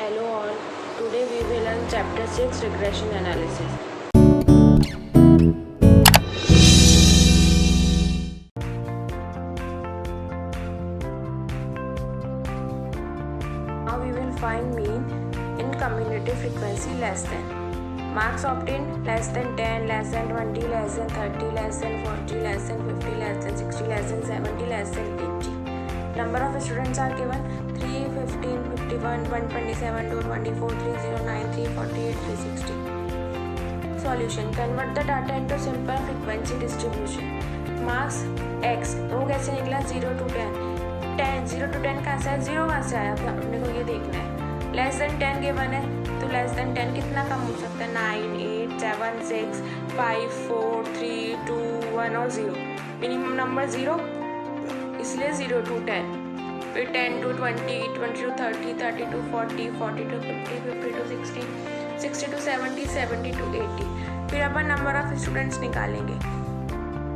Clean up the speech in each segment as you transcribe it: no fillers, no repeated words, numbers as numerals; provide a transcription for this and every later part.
Hello all, today we will learn chapter 6 regression analysis. Now we will find mean in commutative frequency less than. Marks obtained less than 10, less than 20, less than 30, less than 40, less than 50, less than 60, less than 70, less than 80. Number of students are given 3, 15, 51, 127, 224, 309, 348, 360. Solution. Convert the data into simple frequency distribution. Marks x वो कैसे निकला 0 to 10. 0 to 10 कहाँ से आया, 0 कहाँ से आया, अपने को ये देखना है. लेस देन 10 गिवन है तो लेस देन 10 कितना कम हो सकता है, 9, 8, 7, 6, 5, 4, 3, 2, 1 और 0. मिनिमम नंबर 0, इसलिए 0 to 10. फिर 10 to 20, 20 to 30, 30 to 40, 40 to 50, 50 to 60, 60 to 70, 70 to 80. फिर अपन नंबर ऑफ स्टूडेंट्स निकालेंगे.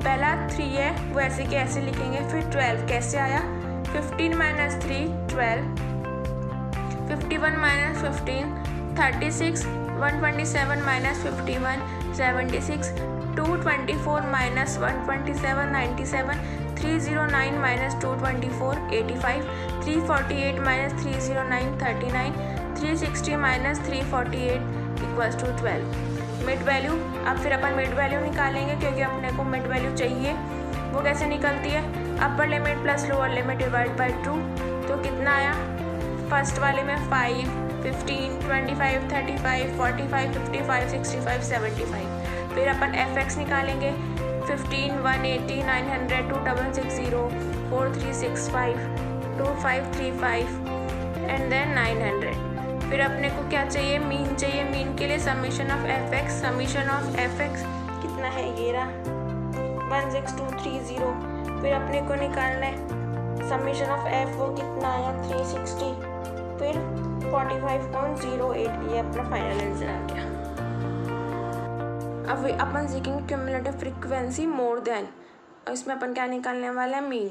पहला 3 है वो ऐसे के ऐसे लिखेंगे. फिर 12 कैसे आया, 15 minus 3 12, 51 minus 15 36, 127 minus 51 76, 224 minus 127 97, 309 minus 224 85, 348 minus 309 39, 360 minus 348 equals to 12. Mid value. अब फिर अपन मिड वैल्यू निकालेंगे क्योंकि अपने को मिड वैल्यू चाहिए. वो कैसे निकलती है, upper limit plus lower limit divide by 2. तो कितना आया, फर्स्ट वाले में 5, 15, 25, 35, 45, 55, 65, 75. फिर अपन fx निकालेंगे. 15, 180, 900, 2660, 4365, 2535 एंड देन 900. फिर अपने को क्या चाहिए, मीन चाहिए. मीन के लिए summation of fx. Summation of fx कितना है, ये रहा 16230. फिर अपने को निकालना है समीशन ऑफ f, वो कितना आया 360. फिर 45.08. ये अपना फाइनल आंसर आ गया. अब अपन सीखेंगे क्यूमुलेटिव फ्रीक्वेंसी मोर देन. और इसमें अपन क्या निकालने वाला है, मीन.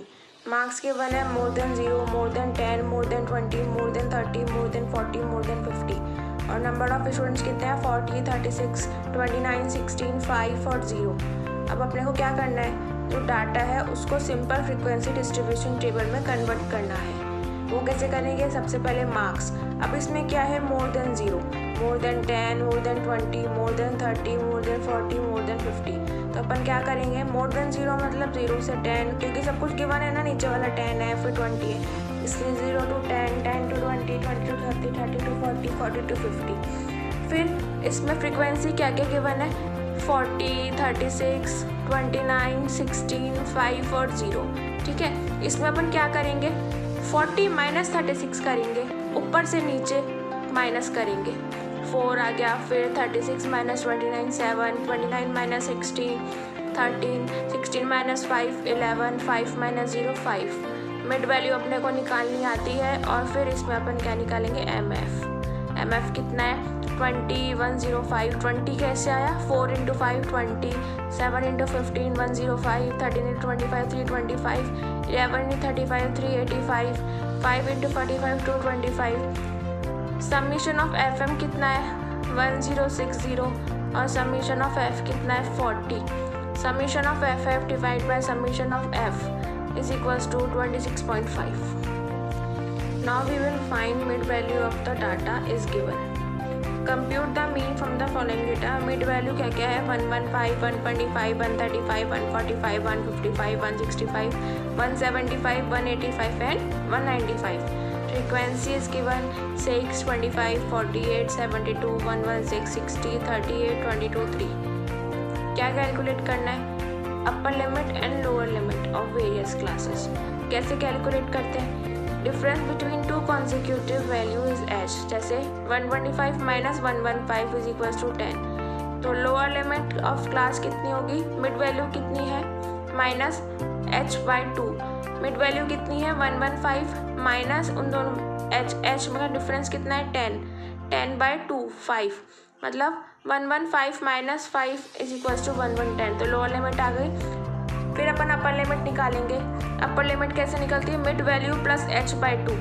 मार्क्स के वन है more than 0, more than 10, more than 20, more than 30, more than 40, more than 50. और नंबर ऑफ स्टूडेंट्स कितने हैं, 40, 36, 29, 16, 5 और 0. अब अपने को क्या करना है, जो डाटा है उसको सिंपल फ्रीक्वेंसी डिस्ट्रीब्यूशन टेबल में कन्वर्ट करना है. वो कैसे करेंगे, सबसे पहले मार्क्स. अब इसमें क्या है, more than 0, more than 10, more than 20, more than 30, more than 40, more than 50. तो अपन क्या करेंगे, मोर देन 0 मतलब 0 से 10, क्योंकि सब कुछ गिवन है ना, नीचे वाला 10 है फिर 20 है, इसलिए 0 to 10, 10 to 20, 20 to 30, 30 to 40, 40 to 50. फिर इसमें फ्रीक्वेंसी क्या क्या गिवन है, 40, 36, 29, 16, 5 और 0. ठीक है, इसमें अपन क्या करेंगे, 40 माइनस 36 करेंगे, ऊपर से नीचे माइनस करेंगे. 4 आ गया. फिर 36 minus 29 7, 29 minus 16 13, 16 minus 5 11, 5 minus 0 5. Mid value अपने को निकालनी आती है. और फिर इसमें अपन क्या निकालेंगे, एम एफ कितना है 20, 105. 20 कैसे आया, 4 into 5 20, 7 into 15 105, 13 into 25 325, 11 into 35 385, 5 into 45 225. Summation of F M कितना है 1060 और समीशन ऑफ एफ कितना है 40. Summation of F divide by summation of F is equals to 26.5. Now we will find mid value of the data is given. Compute the mean from the following data. Mid value क्या क्या है, 115, 125, 135, 145, 155, 165, 175, 185 and 195. Frequency is given 6, 25, 48, 72, 116, 60, 38, 22, 3. क्या calculate करना है, upper limit and lower limit of various classes. कैसे calculate करते हैं, difference between two consecutive value is H. जैसे 125 माइनस 115 इज इक्वल्स टू 10. तो लोअर लिमिट ऑफ क्लास कितनी होगी, मिड वैल्यू कितनी है, minus H by 2. Mid value कितनी है 115 माइनस उन दोनों एच में डिफरेंस कितना है 10 बाई 2 5, मतलब 115 माइनस 5 इज इक्वल्स टू 1110. तो लोअर लिमिट आ गई. फिर अपन अपर लिमिट निकालेंगे. अपर लिमिट कैसे निकलती है, mid value plus H by 2.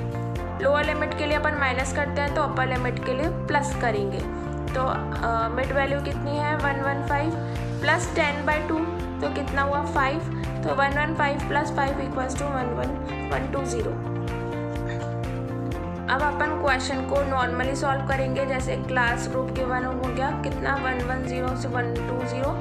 Lower limit के लिए अपन माइनस करते हैं तो अपर लिमिट के लिए प्लस करेंगे। तो मिड वैल्यू कितनी है 115 प्लस 10/2 तो कितना हुआ 5, तो 115 प्लस 5 इक्वल्स टू 11120। अब अपन क्वेश्चन को नॉर्मली सॉल्व करेंगे, जैसे क्लास ग्रुप गिवन हो गया कितना 110 से 120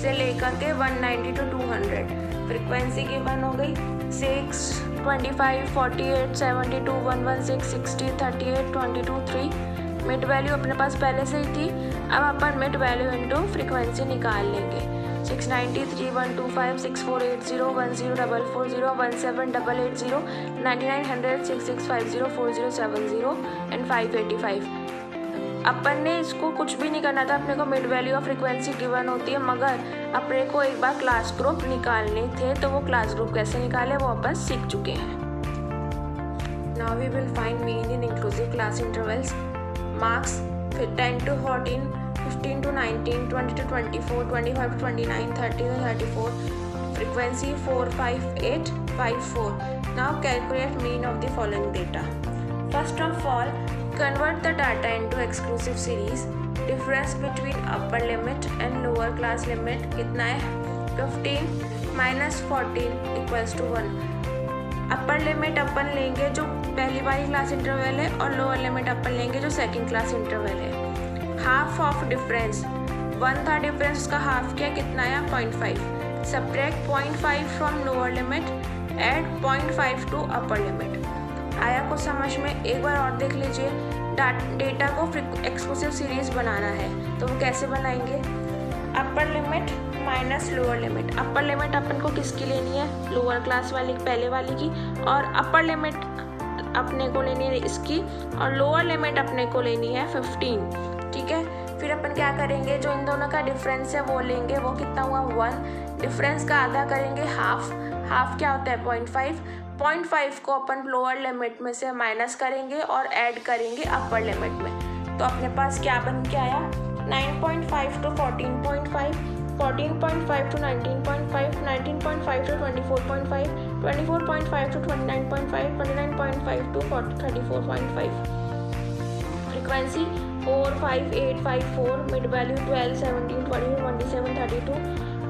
से लेकर के 190 to 200। फ्रीक्वेंसी गिवन हो गई 6, 25, 48, 72, 116, 60, 38, 22, 3। मिड वैल्यू अपने पास पहले से ही थी। अब अपन मिड वैल्यू इंटू फ्रीक्वेंसी निकाल लेंगे। 690, 3125, 6480, 10440, 17880, 9900, 6650, 4070 एंड 585। अपन ने इसको कुछ भी नहीं करना था, अपने को मिड वैल्यू और फ्रीक्वेंसी गिवन होती है, मगर अपने को एक बार क्लास ग्रुप निकालने थे, तो वो क्लास ग्रुप कैसे निकाले वो अपन सीख चुके हैं। Now we will find mean in inclusive class intervals. Marks 10 to 14, 15 to 19, 20 to 24, 25 to 29, 30 to 34. Frequency 4, 5, 8, 5, 4. Now calculate mean of the following data. First of all, convert the data into exclusive series. Difference between upper limit and lower class limit कितना है 15 minus 14 equals to 1. Upper limit अपन लेंगे जो पहली वाली class interval है और lower limit अपन लेंगे जो सेकंड क्लास इंटरवल है। हाफ ऑफ डिफरेंस 1 था, डिफरेंस उसका हाफ किया कितना आया 0.5। Subtract 0.5 from lower limit, add 0.5 to upper limit. आया कुछ समझ में? एक बार और देख लीजिए। डेटा को एक्सक्लूसिव सीरीज बनाना है तो वो कैसे बनाएंगे? Upper limit minus lower limit. Upper limit अपन को किसकी लेनी है? लोअर क्लास वाली, पहले वाली की, और अपर लिमिट अपने को लेनी है इसकी, और लोअर लिमिट अपने को लेनी है 15। ठीक है, फिर अपन क्या करेंगे, जो इन दोनों का डिफरेंस है वो लेंगे। वो कितना हुआ 1। डिफरेंस का आधा करेंगे हाफ। हाफ क्या होता है 0.5। 0.5 को अपन लोअर लिमिट में से माइनस करेंगे और ऐड करेंगे अपर लिमिट में। तो अपने पास क्या बन के आया 9.5 to 14.5, 14.5 to 19.5, 19.5 to 24.5, 24.5 to 29.5, 29.5 to 34.5. Frequency 4, 5, 8, 5, 4. Mid value 12, 17, 20, 27, 32.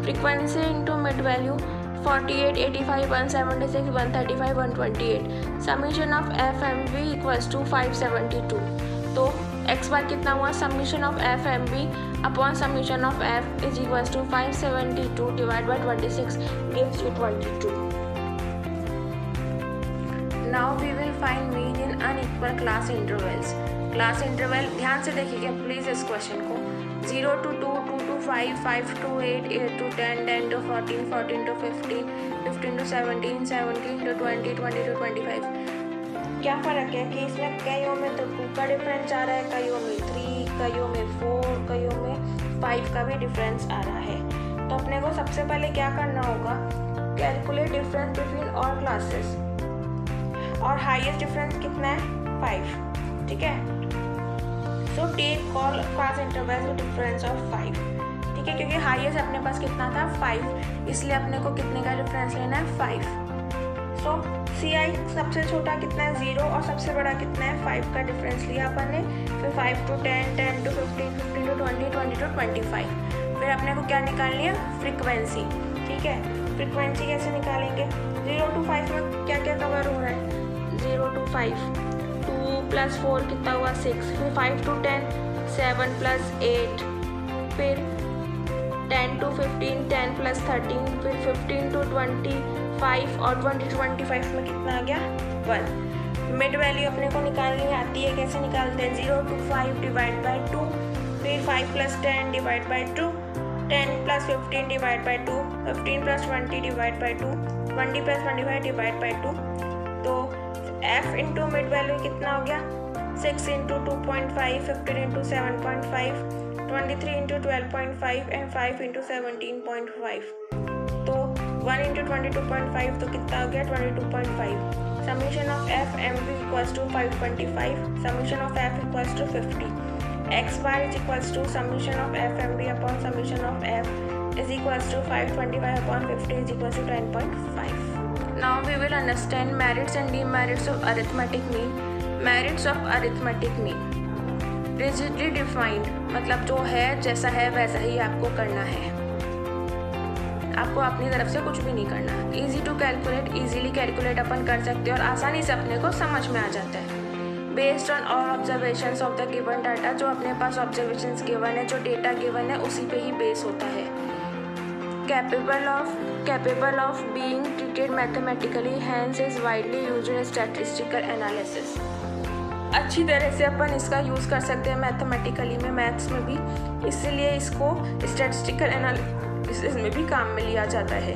Frequency into mid value 48, 85, 176, 135, 128. Summation of FMV equals to 572. तो x बार कितना हुआ? Summation of F M B upon summation of F is equals to 572 divide by 26 gives you 22. Now we will find mean in unequal class intervals. Class interval ध्यान से देखिएगा please इस question को। 0 to 2, 2 to 5, 5 to 8, 8 to 10, 10 to 14, 14 to 15, 15 to 17, 17 to 20, 20 to 25. क्या फ़र्क है कि इसमें कईयों में तो 2 का डिफरेंस आ रहा है, कईयों में 3, कईयों में 4, कईयों में 5 का भी डिफरेंस आ रहा है। तो अपने को सबसे पहले क्या करना होगा, calculate difference between all classes, और हाईएस्ट डिफरेंस कितना है 5। ठीक है, so take all class intervals with difference of 5। ठीक है, क्योंकि हाईएस्ट अपने पास कितना था 5, इसलिए अपने को कितने का डिफरेंस लेना है 5। सो CI सबसे छोटा कितना है 0 और सबसे बड़ा कितना है 5 का डिफरेंस लिया अपन ने। फिर 5 to 10, 10 to 15, 15 to 20, 20 to 25। फिर अपने को क्या निकालनी है फ्रीक्वेंसी। ठीक है, फ्रीक्वेंसी कैसे निकालेंगे? 0 to 5 में क्या क्या कवर हो रहा है? 0 to 5 2 + 4 कितना हुआ 6। फिर 5 to 10 7 + 8, फिर 10 to 15 10 + 13, फिर 15 to 25 और 20 to 25 में कितना आ गया 1। मिड वैल्यू अपने को निकालनी आती है, कैसे निकालते हैं? 0 to 5 डिवाइड बाई 2, फिर 5 + 10 divide by 2, 10 + 15 divide by 2, 15 + 20 divide by 2, 20 + 25 divide by 2। तो f इंटू मिड वैल्यू कितना हो गया 6 × 2.5, 15 × 7.5, 23 × 12.5 एंड 5 × 17.5। तो 1 × 22.5 तो कितना हो गया 22.5। Summation of F M B equals to 525, summation of F equals to 50। X bar is equals to summation of F M B upon summation of F is equals to 525 upon 50 is equals to 10.5। Now we will understand merits and demerits of arithmetic mean. Merits of arithmetic mean. Rigidly defined मतलब जो है जैसा है वैसा ही आपको करना है, आपको अपनी तरफ से कुछ भी नहीं करना। Easy to calculate, easily calculate अपन कर सकते हैं और आसानी से अपने को समझ में आ जाता है। Based on all observations of the given data, जो अपने पास ऑब्जर्वेशंस गिवन है, जो डेटा गिवन है उसी पे ही बेस होता है। Capable of being treated mathematically, hence is widely used in statistical analysis. अच्छी तरह से अपन इसका यूज़ कर सकते हैं मैथमेटिकली में, मैथ्स में भी, इसलिए इसको स्टैटिस्टिकल एनालिसिस में भी काम में लिया जाता है।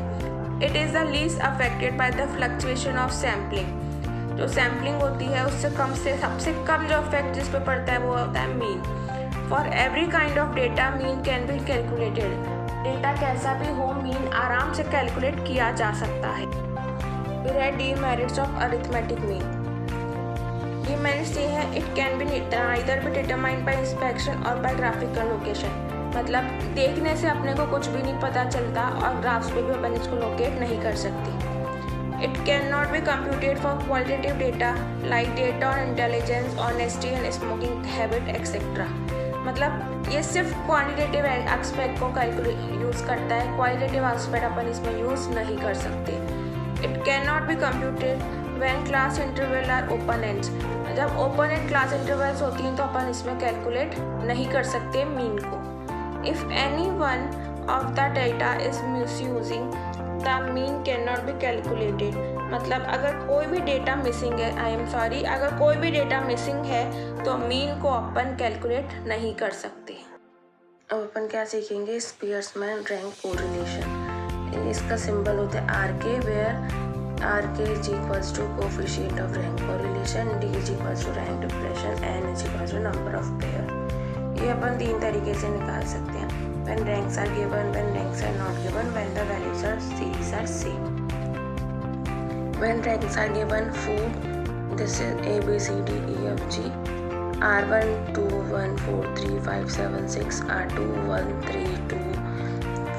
It is the least affected by the fluctuation of sampling. जो सैम्पलिंग होती है उससे कम से सबसे कम जो इफेक्ट जिस पे पड़ता है वो होता है mean. For every kind of data mean can be calculated. Data कैसा भी हो, मीन आराम से कैलकुलेट किया जा सकता है। फिर है demerits of arithmetic mean. Demerits ये है, it can be neither be determined by inspection और बाय ग्राफिकल लोकेशन। मतलब देखने से अपने को कुछ भी नहीं पता चलता और ग्राफ्स पे भी अपन इसको लोकेट नहीं कर सकती। It cannot be computed for qualitative data like data on intelligence, honesty and smoking habit etc. मतलब ये सिर्फ क्वांटिटेटिव एस्पेक्ट को यूज़ करता है, क्वालिटेटिव एस्पेक्ट अपन इसमें यूज़ नहीं कर सकते। It cannot be computed when class interval are open ends. जब ओपन एंड क्लास इंटरवल्स होती हैं तो अपन इसमें कैलकुलेट नहीं कर सकते मीन को। If any one of the data is misusing, the mean can not be calculated. मतलब अगर कोई भी डेटा मिसिंग है, अगर कोई भी डेटा मिसिंग है तो मीन को अपन कैलकुलेट नहीं कर सकते। अब अपन क्या सीखेंगे, स्पीयर्समैन रैंक कोरिलेशन। इसका सिंबल होता है R K, where R K is equals to coefficient of rank correlation, D is equals to rank depression, N is equals to number of pair. ये अपन 3 तरीके से निकाल सकते हैं। When ranks are given, when ranks are not given, when the values are series are same. When ranks are given, food, this is A, B, C, D, E, F, G, R1, 2, 1, 4, 3, 5, 7, 6, R2, 1, 3, 2,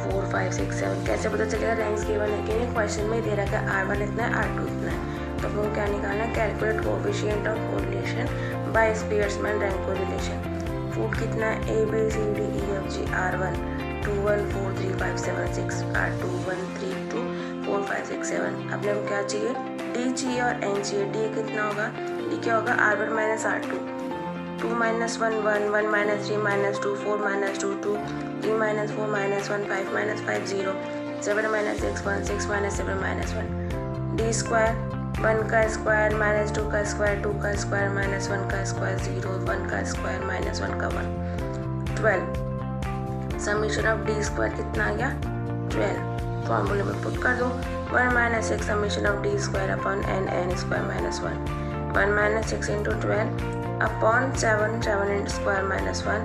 4, 5, 6, 7। कैसे पता चलेगा ranks given है कि नहीं? Question में दे रखा है R1 इतना है, R2 इतना है, तो अपन क्या निकालना है, calculate coefficient of correlation by Spearman rank correlation. Food कितना है, A B C D E F G, R1 2 1 4 3 5 7 6, R2 1 3 2 4 5 6 7। अपने को क्या चाहिए, डी चाहिए और एन चाहिए। डी कितना होगा, डी क्या होगा, R1 minus R2, 2 minus 1 1 1 minus 3 minus 2 4 minus 2 2 3 minus 4 minus 1 5 minus 5 0 7 minus 6 1 6 minus 7 minus 1। D square 1 का स्क्वायर माइनस 2 का स्क्वायर 2 का स्क्वायर माइनस 1 का स्क्वायर 0 1 का स्क्वायर माइनस 1 का 1 12। समीशन ऑफ डी स्क्वायर कितना आ गया, 12। फॉर्मूले में पुट कर दो, 1 minus 6 summation of D square upon N, N square minus 1 1 minus 6 into 12 upon 7 7 into square minus 1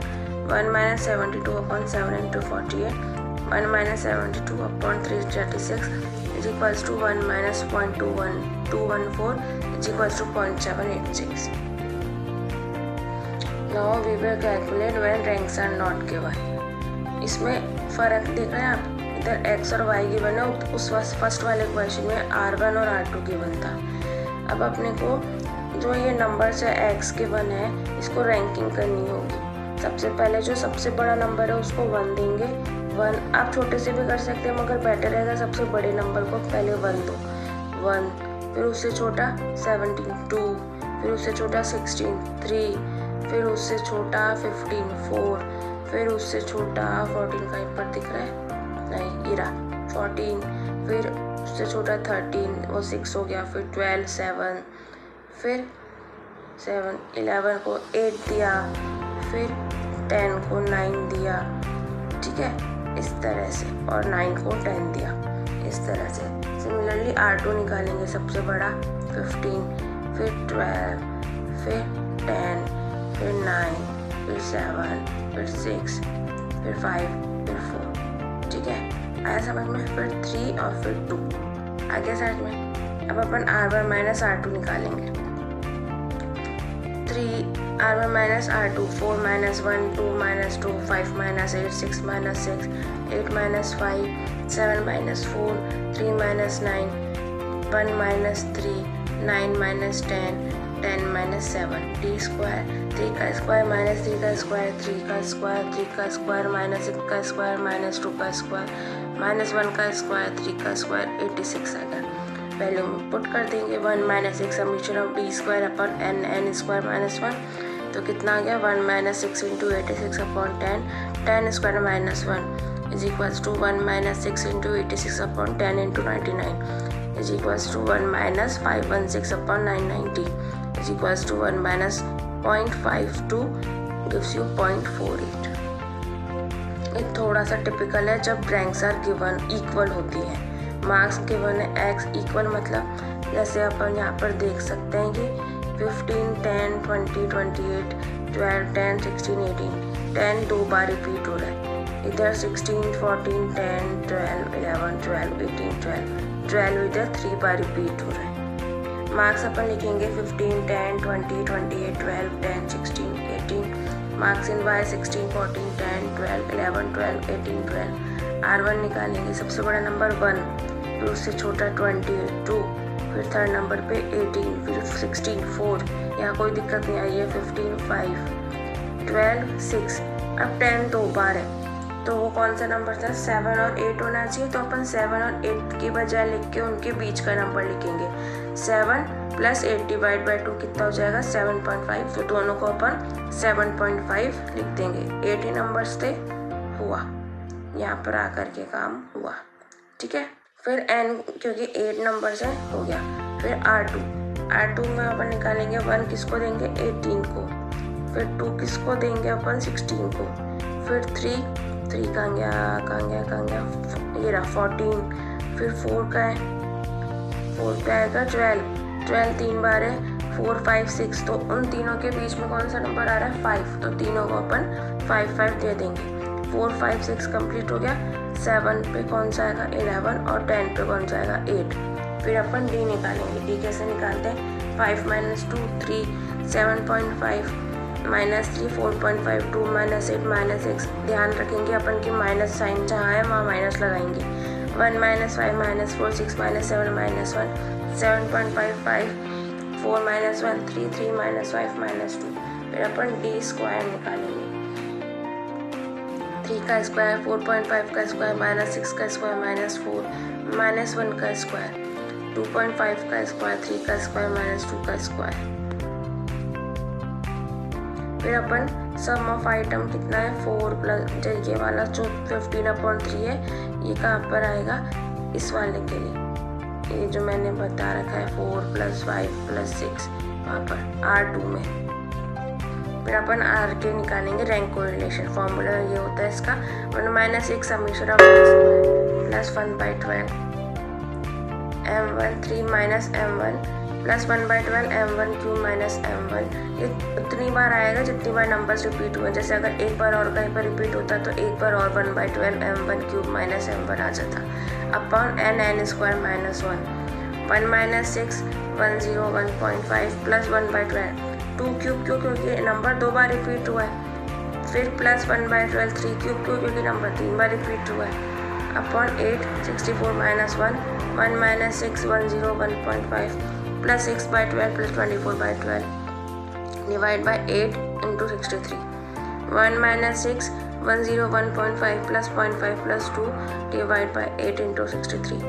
1 minus 72 upon 7 into 48 1 minus 72 upon 336 is equals to 1 minus 0.214 is equals to 0.786। Now we will calculate when ranks are not given. इसमें फ़र्क देख रहे हैं आप, इधर x और y given है, उस फर्स्ट वाले क्वेश्चन में R1 और R2 गिवन था। अब अपने को जो ये नंबर्स है x गिवन है, इसको रैंकिंग करनी होगी। सबसे पहले जो सबसे बड़ा नंबर है उसको 1 देंगे, 1। आप छोटे से भी कर सकते हैं मगर बेटर रहेगा सबसे बड़े नंबर को पहले 1 दो, 1। फिर उससे छोटा 17 2, फिर उससे छोटा 16 3, फिर उससे छोटा 15 4, फिर उससे छोटा 14 5 पर दिख रहा है, नहीं ये रहा 14, फिर उससे छोटा 13 वो 6 हो गया, फिर 12 7, फिर 7 11 को 8 दिया, फिर 10 को 9 दिया, ठीक है इस तरह से, और 9 को 10 दिया इस तरह से। सिमिलरली R2 निकालेंगे सबसे बड़ा 15, फिर 12, फिर 10, फिर 9, फिर 7, फिर 6, फिर 5, फिर 4, ठीक है आया समझ में। फिर 3 और फिर 2 आ गया समझ में। अब अपन R1 माइनस R2 निकालेंगे। 3 R1 minus R2, 4 minus 1 2 minus 2 5 minus 8 6 minus 6 8 minus 5 7 minus 4 3 minus 9 1 minus 3 9 minus 10 10 minus 7 d square 3 का स्क्वायर माइनस 3 का स्क्वायर 3 का स्क्वायर 3 का स्क्वायर माइनस 1 का स्क्वायर माइनस 2 का स्क्वायर माइनस 1 का स्क्वायर 3 का स्क्वायर 86 आएगा। वैल्यू में पुट कर देंगे 1 minus 6 summation of D square upon N N square minus 1 तो कितना आ गया 1 minus 6 into 86 upon 10 square minus 1 is equals to 1 minus 6 into 86 upon 10 into 99 is equals to 1 minus 516 upon 990 is equals to 1 minus 0.52 gives you 0.48। ये थोड़ा सा typical है जब ranks are given equal होती है। मार्क्स गिवन है एक्स इक्वल मतलब जैसे अपन यहाँ पर देख सकते हैं कि 15, 10, 20, 28, 12, 10, 16, 18 10 दो बार रिपीट हो रहा है। इधर 16, 14, 10, 12, 11, 12, 18, 12 इधर 3 बार रिपीट हो रहा है। मार्क्स अपन लिखेंगे 15, 10, 20, 28, 12, 10, 16, 18 मार्क्स इन वाई 16, 14, 10, 12, 11, 12, 18, 12 R1 निकालेंगे। सबसे बड़ा नंबर 1 फिर उससे छोटा 22 फिर थर्ड नंबर पे 18 फिर 16 4 यहाँ कोई दिक्कत नहीं आई है 15 5 12 6 अब 10 दो बार है तो वो कौन सा नंबर था 7 और 8 होना चाहिए तो अपन 7 और 8 की बजाय लिख के उनके बीच का नंबर लिखेंगे 7 प्लस 8 डिवाइड बाई 2 कितना हो जाएगा 7.5 तो दोनों को अपन 7.5 लिख देंगे। 8 ही नंबर्स थे हुआ यहाँ पर आकर के काम हुआ ठीक है। फिर n क्योंकि 8 नंबर्स है हो गया। फिर R2 में अपन निकालेंगे 1 किसको देंगे 18 को फिर 2 किसको देंगे अपन 16 को फिर 3 कहाँ गया ये रहा 14 फिर 4 का है 4 पे आएगा 12 3 बार है 4 5 6 तो उन तीनों के बीच में कौन सा नंबर आ रहा है 5 तो तीनों को अपन 5 दे देंगे। 4 5 6 कंप्लीट हो गया। 7 पे कौन सा आएगा 11 और 10 पे कौन सा आएगा 8। फिर अपन डी निकालेंगे। डी कैसे निकालते हैं 5 माइनस 2 3 7.5 माइनस 3 4.5 2 माइनस 8 माइनस 6 ध्यान रखेंगे अपन की माइनस साइन जहाँ है वहाँ माइनस लगाएंगे। 1 minus 5 minus 4 6 minus 7 minus 1 7.55 4 minus 1 3 3 minus 5 minus 2 फिर अपन डी स्क्वायर निकालेंगे। 3 का स्क्वायर 4.5 का स्क्वायर माइनस 6 का स्क्वायर माइनस 4 माइनस 1 का स्क्वायर 2.5 का स्क्वायर 3 का स्क्वायर माइनस 2 का स्क्वायर। फिर अपन सम ऑफ आइटम कितना है 4 प्लस ये वाला जो 15/3 है ये कहाँ पर आएगा इस वाले के लिए ये जो मैंने बता रखा है 4 + 5 + 6 वहाँ पर R2 में। फिर अपन R के निकालेंगे रैंक कोरिलेशन फॉर्मूला ये होता है इसका 1 - 1 summation of plus 1/12 m1 3 - m1 plus 1/12 m1 cube minus m1 ये उतनी बार आएगा जितनी बार नंबर्स रिपीट हुए। जैसे अगर एक बार और कहीं पर रिपीट होता तो एक बार और 1/12 m1 क्यूब माइनस m1 आ जाता upon n square minus 1 1 - 6 101.5 plus 1/12 2 cube क्यों क्योंकि नंबर 2 बार रिपीट हुआ है। फिर प्लस 1/12 3 क्यूब क्यों क्योंकि नंबर 3 बार रिपीट हुआ है upon 8 64 minus 1 1 - 6 101.5 plus 6/12 plus 24/12 divide by 8 into 63 1 - 6 101.5 plus 0.5 plus 2 divide by 8 into 63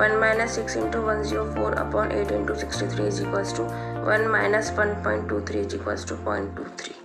1 - 6 into 104 upon 8 into 63 is equals to 1 - 1.23 is equals to 0.23।